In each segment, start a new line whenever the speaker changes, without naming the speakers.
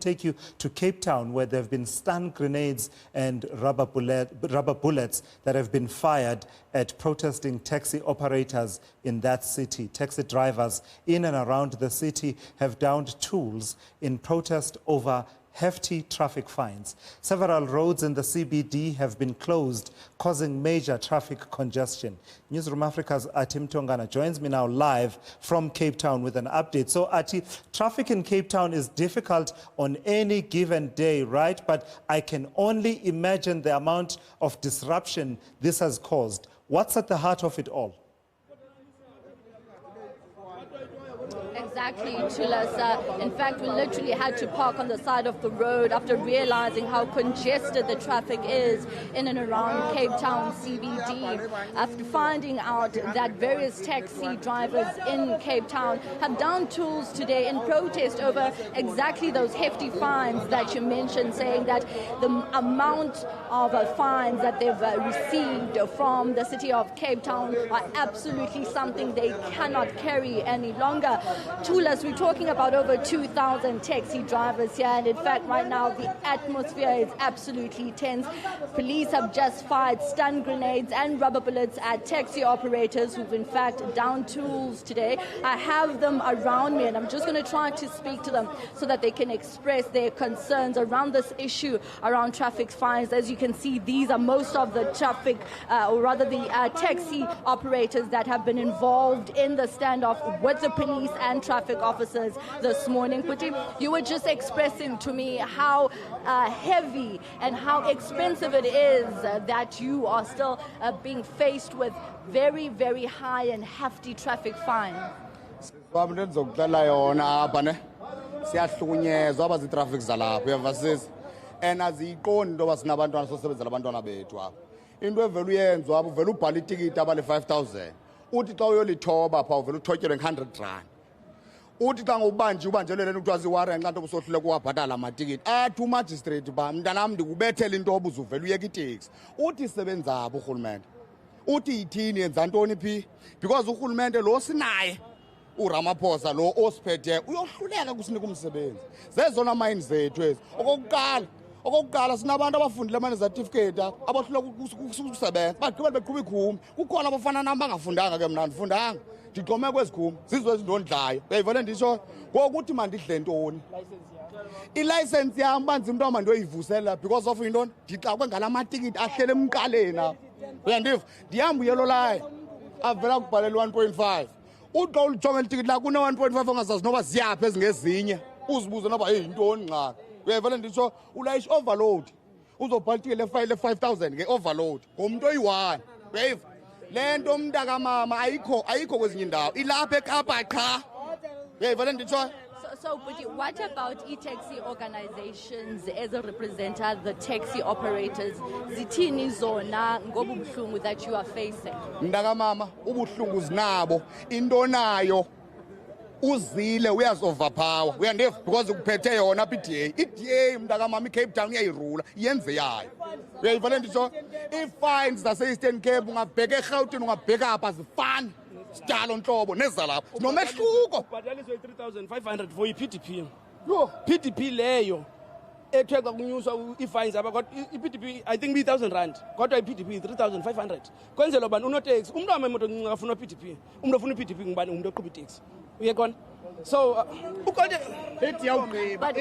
Take you to Cape Town, where there have been stun grenades and rubber bullets that have been fired at protesting taxi operators in that city. Taxi drivers in and around the city have downed tools in protest over hefty traffic fines. Several roads in the CBD have been closed, causing major traffic congestion. Newzroom Africa's Athi Mtongana joins me now live from Cape Town with an update. So, Athi, traffic in Cape Town is difficult on any given day, right? But I can only imagine the amount of disruption this has caused. What's at the heart of it all?
Exactly, Chulas. In fact, we literally had to park on the side of the road after realizing how congested the traffic is in and around Cape Town CBD. After finding out that various taxi drivers in Cape Town have downed tools today in protest over exactly those hefty fines that you mentioned, saying that the amount of fines that they've received from the city of Cape Town are absolutely something they cannot carry any longer. Tulas, we're talking about over 2,000 taxi drivers here, and in fact right now the atmosphere is absolutely tense. Police have just fired stun grenades and rubber bullets at taxi operators who've in fact downed tools today. I have them around me and I'm just going to try to speak to them so that they can express their concerns around this issue around traffic fines. As you can see, these are most of the traffic, or rather the taxi operators that have been involved in the standoff with the police and traffic officers this morning. Puti, you were just expressing to me how heavy and how expensive it is that you are still being faced with very, very high and hefty traffic fines.
And as he gone, there was Nabantana Sosebes Labantana Betua. In the Veluans, Velu Politiki Tabale 5,000. Utitoyoli Toba, Pavelu Toker and 100 Rand. Utitang Banju, Banjel, Tuaziwara, and Lanto Sotlegua Padala Matigit. Too much straight bam, Danam, the Ubetel in Tobuzu, Veluagi takes. Uti Sevenza, Bukulman. Uti Tini and Zantoni P. Because Ukulman, the Losinai. Uramaposa, Lo Ospete, we all Kusnikum Sebens. There's on a mind, say, Trace. Oh, God. Oh, God, as Nabanda Fundament certificate about Sabbath, but come back to who call up Fanana Fundanga, Fundang, to come back with Kum. This was don't die. They volunteer. Go good to Mandit own. In license, young man, some dom and do if you sell because of you don't, Titawan Galamati, I tell them Kalena. And if the arm yellow lie, I've brought 1.5. Who told John ticket Laguna 1.5 as Nova Zia Pesnesinia, who's boozing up a don't. We have volunteer who likes overload. Who's a party left 5,000 get overload. Come do you want? Wave. Land Dagama, Aiko was in down. Ilape Kapaka. We have volunteer.
So, what about e-taxi organizations as a representative, the taxi operators? Zitini zona ngobuhlungu that you are facing.
Ndagamama, ubuhlungu zinabo, indonayo. Uzile we has overpower. We are because uphethe yona PTA. PTA mntakamama Cape Town iyayirula yenze yayo. Uyayivalenti so if fines that say Eastern Cape ungabheka eGauteng ungabheka apha zifana. Sitalo nhlobo nezalapha. Nomehluko.
Badaliswe 3,500 for iPTP. Yo, PTP leyo. Etheka kunyuswa ifines aba iPTP I think 3,000 rand. Kodwa iPTP 3,500. Kwenzela bani unotaxi umuntu amemoto ngafuna iPTP. Umuntu ofuna iPTP ngibani umuntu oqhuba itaxi. Uyekona? So ukhona
ethi yawugqiba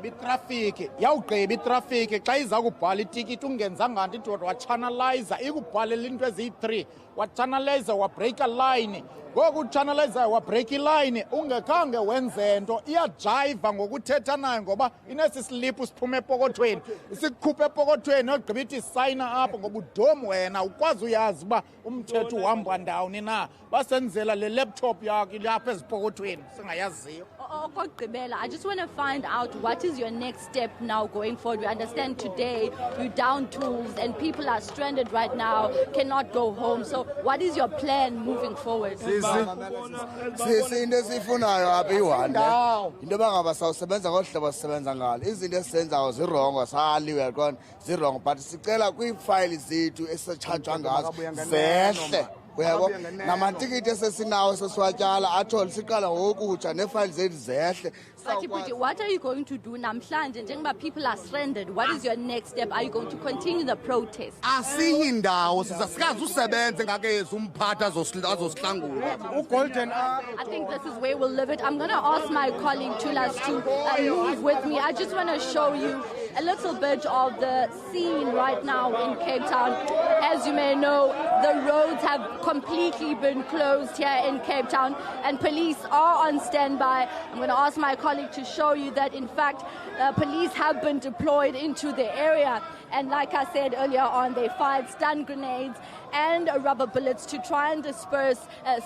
itraffic yawugqiba itraffic xa iza kubhala itikiti ungenzanga nto into wachannelize ikubhalela into ezi3 wachannelize wabreak a line ngoku uchannelize wabreak iline ungekhange wenze nto iyajiva ngokuthetha nayo ngoba inesi slip siphume epokothweni isikhuphe epokothweni ogqiba ithi sign up ngoba udom wena ukwazi uyazi uba umthetho uhamba ndawoni na basenzela le laptop yakhe lapha ezipokothweni singayaziyo.
I just want to find out what is your next step now going forward. We understand today you down tools and people are stranded right now, cannot go home. So what is your plan moving forward?
Into esifunayo apha iwanda into bangabasawusebenza ngohlobo sisebenza ngalo izinto esizenzayo zirongo saliwe yaqona zirongo but sicela kwiifayili zethu esitshajwa ngazo zehle uyabo namatikiti esesinawo sesiwatyala athole siqala ngokutsha neefayili zethu zehle.
But what are you going to do namhlanje njengoba people are stranded? What is your next step? Are you going to continue the protest?
asiyi ndawo sikaze usebenze ngakezi umphathi azosihlangula
ugolden
I think this is where we'll live it. I'm going to ask my colleague Tulas to move with me. I just want to show you a little bit of the scene right now in Cape Town. As you may know, the roads have completely been closed here in Cape Town and police are on standby. I'm going to ask my colleague to show you that, in fact, police have been deployed into the area. And like I said earlier on, they fired stun grenades and rubber bullets to try and disperse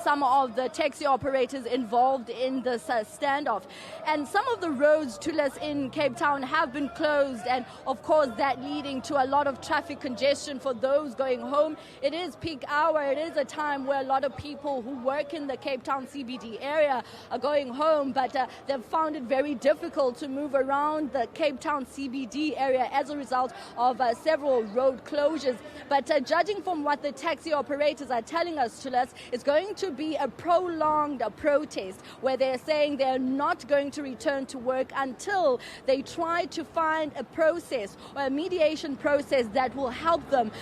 some of the taxi operators involved in this standoff. And some of the roads to us in Cape Town have been closed, and of course that leading to a lot of traffic congestion for those going home. It is peak hour. It is a time where a lot of people who work in the Cape Town CBD area are going home, but they've found it very difficult to move around the Cape Town CBD area as a result of several road closures. But judging from what the taxi operators are telling us, it's going to be a prolonged protest where they're saying they're not going to return to work until they try to find a process or a mediation process that will help them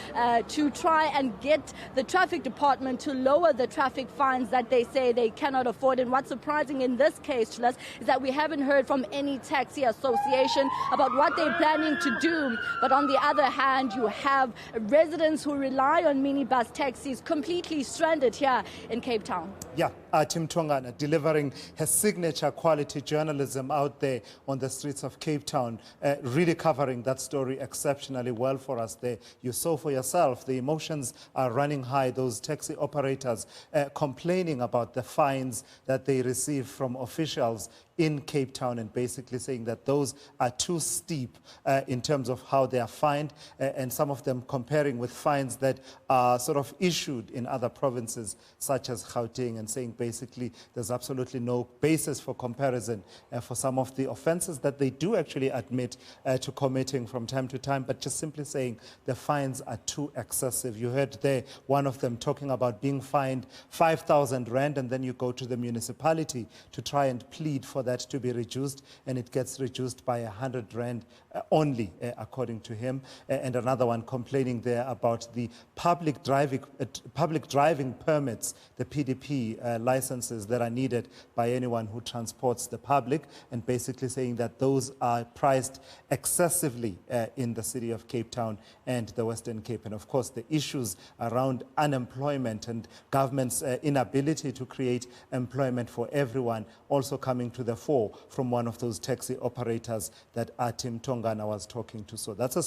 to try and get the traffic department to lower the traffic fines that they say they cannot afford. And what's surprising in this case, is that we haven't heard from any taxi association about what they're planning to do. But on the other hand, you have residents who rely on minibus taxis completely stranded here in Cape Town.
Yeah, Athi Mtongana delivering her signature quality journalism out there on the streets of Cape Town, really covering that story exceptionally well for us there. You saw for yourself, the emotions are running high. Those taxi operators complaining about the fines that they receive from officials in Cape Town and basically saying that those are too steep in terms of how they are fined, and some of them comparing with fines that are sort of issued in other provinces such as Gauteng, and saying basically there's absolutely no basis for comparison for some of the offenses that they do actually admit to committing from time to time, but just simply saying the fines are too excessive. You heard there one of them talking about being fined 5,000 rand, and then you go to the municipality to try and plead for that to be reduced, and it gets reduced by 100 rand only, according to him. And another one complaining there about the public driving permits, the PDP licenses that are needed by anyone who transports the public, and basically saying that those are priced excessively in the city of Cape Town and the Western Cape. And of course, the issues around unemployment and government's inability to create employment for everyone also coming to the fore from one of those taxi operators that Athi Mtongana was talking to. So that's a